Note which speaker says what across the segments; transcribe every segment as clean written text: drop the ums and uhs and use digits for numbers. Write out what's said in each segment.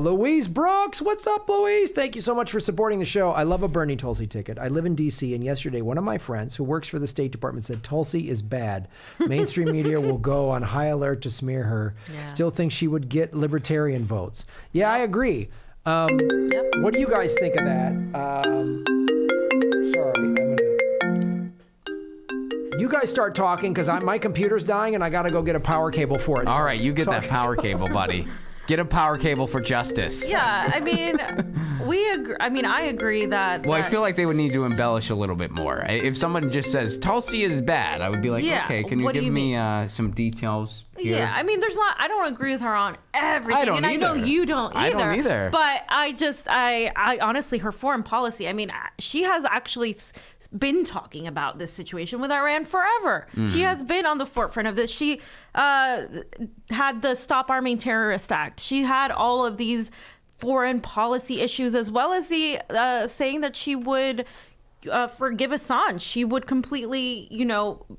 Speaker 1: Louise Brooks, what's up, Louise? Thank you so much for supporting the show. I love a Bernie Tulsi ticket. I live in D.C., and yesterday one of my friends who works for the State Department said Tulsi is bad. Mainstream media will go on high alert to smear her. Yeah. Still think she would get libertarian votes. Yeah, I agree. What do you guys think of that? You guys start talking because my computer's dying and I got to go get a power cable for it.
Speaker 2: All right, you get that power cable, buddy. Get a power cable for justice.
Speaker 3: Yeah, I mean, we agree. I mean, I agree that.
Speaker 2: Well, I feel like they would need to embellish a little bit more. If someone just says Tulsi is bad, I would be like, okay, can you give me some details here?
Speaker 3: Yeah, I mean, I don't agree with her on everything.
Speaker 2: I don't either.
Speaker 3: I know you don't either.
Speaker 2: I don't either.
Speaker 3: But I honestly, her foreign policy, I mean, she has actually been talking about this situation with Iran forever. She has been on the forefront of this. She had the Stop Arming Terrorists Act. She had all of these foreign policy issues, as well as the saying that she would forgive Assange. She would completely,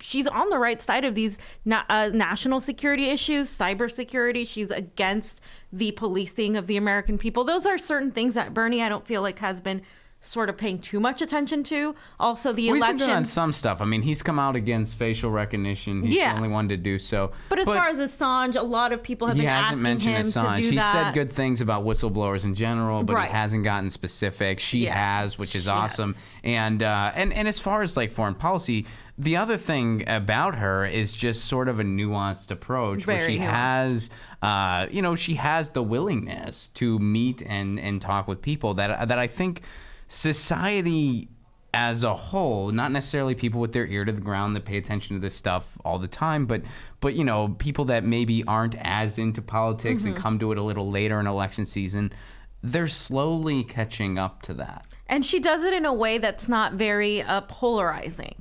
Speaker 3: she's on the right side of these national security issues, cybersecurity. She's against the policing of the American people. Those are certain things that Bernie, I don't feel like, has been sort of paying too much attention to. Also, the election.
Speaker 2: He's been on some stuff. I mean, he's come out against facial recognition. He's the only one to do so.
Speaker 3: But as far as Assange, a lot of people have been asking him to do that. He hasn't mentioned Assange. He said good things about whistleblowers in general, but he hasn't gotten specific. She has, which is awesome. And as far as like foreign policy, the other thing about her is just sort of a nuanced approach where she has, she has the willingness to meet and talk with people that I think society as a whole, not necessarily people with their ear to the ground that pay attention to this stuff all the time, but people that maybe aren't as into politics and come to it a little later in election season, they're slowly catching up to that. And she does it in a way that's not very polarizing.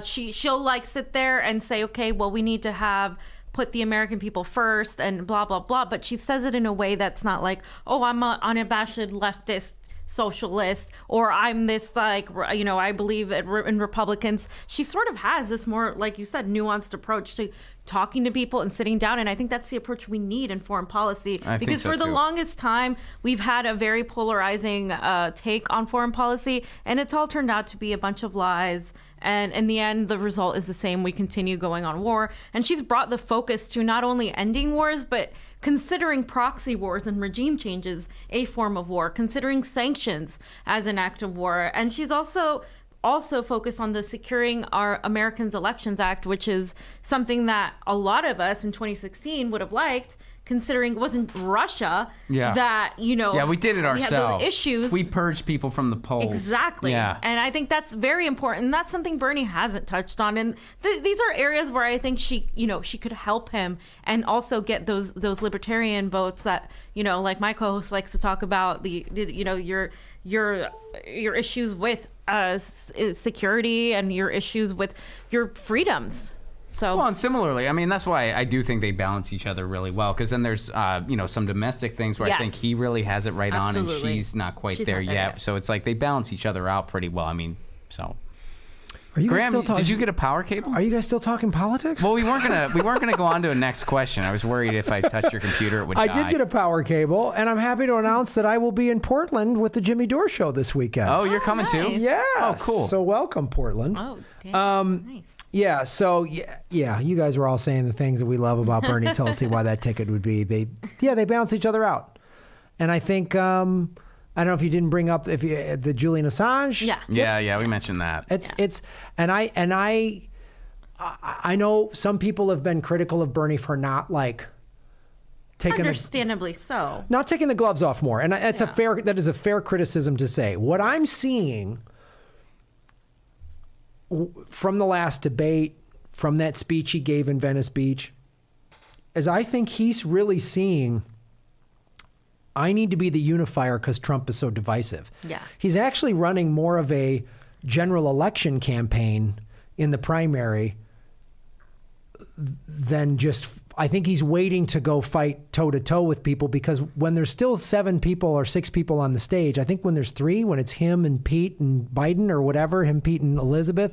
Speaker 3: She'll like sit there and say, okay, well, we need to put the American people first and blah, blah, blah. But she says it in a way that's not like, oh, I'm an unabashed leftist socialist, or I'm this I believe in Republicans. She sort of has this more, like you said, nuanced approach to talking to people and sitting down, and I think that's the approach we need in foreign policy, because for the longest time we've had a very polarizing take on foreign policy, and it's all turned out to be a bunch of lies, and in the end the result is the same. We continue going on war, and she's brought the focus to not only ending wars, but considering proxy wars and regime changes a form of war, considering sanctions as an act of war. And she's also focused on the Securing Our Americans Elections Act, which is something that a lot of us in 2016 would have liked, considering it wasn't Russia that, we
Speaker 2: did it ourselves.
Speaker 3: We had those issues.
Speaker 2: We purged people from the polls.
Speaker 3: Exactly. Yeah. And I think that's very important. And that's something Bernie hasn't touched on. And these are areas where I think she could help him and also get those libertarian votes that, like my co-host likes to talk about, your issues with security and your issues with your freedoms. So,
Speaker 2: well, and similarly, I mean, that's why I do think they balance each other really well, because then there's, some domestic things where I think he really has it right on and she's not quite there yet. So it's like they balance each other out pretty well. I mean, so.
Speaker 1: Are you
Speaker 2: Graham, did you get a power cable?
Speaker 1: Are you guys still talking politics?
Speaker 2: Well, we weren't gonna go on to a next question. I was worried if I touched your computer, it would die.
Speaker 1: I did get a power cable, and I'm happy to announce that I will be in Portland with the Jimmy Dore Show this weekend.
Speaker 2: Oh, you're coming too?
Speaker 1: Yeah.
Speaker 2: Oh, cool.
Speaker 1: So welcome, Portland.
Speaker 3: Oh, damn. Nice.
Speaker 1: Yeah, so yeah, you guys were all saying the things that we love about Bernie Tulsi, why that ticket would be. They balance each other out. And I think, I don't know if you didn't bring up the Julian Assange.
Speaker 2: Yeah, we mentioned that.
Speaker 1: I know some people have been critical of Bernie for not
Speaker 3: understandably so.
Speaker 1: Not taking the gloves off more. And that is a fair criticism to say. What I'm seeing from the last debate, from that speech he gave in Venice Beach, is I think he's really seeing, I need to be the unifier because Trump is so divisive.
Speaker 3: Yeah.
Speaker 1: He's actually running more of a general election campaign in the primary than just, I think he's waiting to go fight toe to toe with people, because when there's still 7 people or 6 people on the stage, I think when there's 3, when it's him and Pete and Biden or whatever, him, Pete and Elizabeth,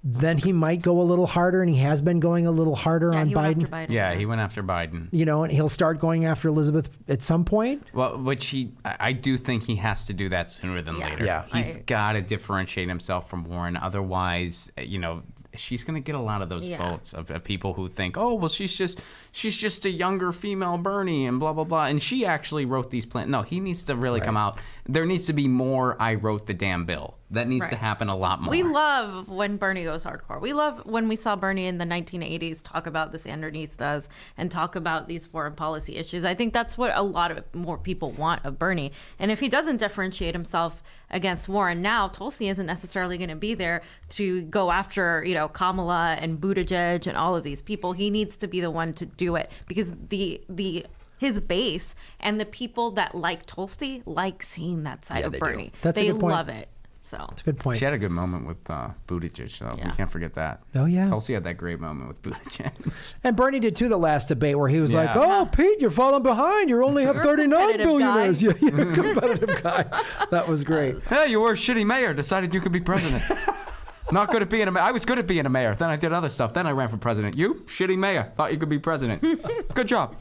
Speaker 1: then he might go a little harder, and he has been going a little harder on Biden.
Speaker 2: Yeah, he went after Biden.
Speaker 1: You know, and he'll start going after Elizabeth at some point.
Speaker 2: Well, I do think he has to do that sooner than later.
Speaker 1: Yeah.
Speaker 2: He's got to differentiate himself from Warren. Otherwise, she's going to get a lot of those votes of people who think, oh, well, she's just a younger female Bernie and blah, blah, blah. And she actually wrote these plans. No, he needs to really come out. There needs to be more I wrote the damn bill. That needs to happen a lot more.
Speaker 3: We love when Bernie goes hardcore. We love when we saw Bernie in the 1980s talk about the Sandinistas and talk about these foreign policy issues. I think that's what a lot of more people want of Bernie. And if he doesn't differentiate himself against Warren now, Tulsi isn't necessarily going to be there to go after, Kamala and Buttigieg and all of these people. He needs to be the one to do it because his base and the people that like Tulsi like seeing that side of Bernie. They love it. So
Speaker 1: that's a good point.
Speaker 2: She had a good moment with Buttigieg, so we can't forget that.
Speaker 1: Oh, yeah.
Speaker 2: Tulsi had that great moment with Buttigieg.
Speaker 1: And Bernie did, too, the last debate where he was like, oh, Pete, you're falling behind. You only have 39 billionaires. Yeah, competitive guy. That was great.
Speaker 2: Hey, you were a shitty mayor. Decided you could be president. Not good at being a mayor. I was good at being a mayor. Then I did other stuff. Then I ran for president. You, shitty mayor. Thought you could be president. Good job.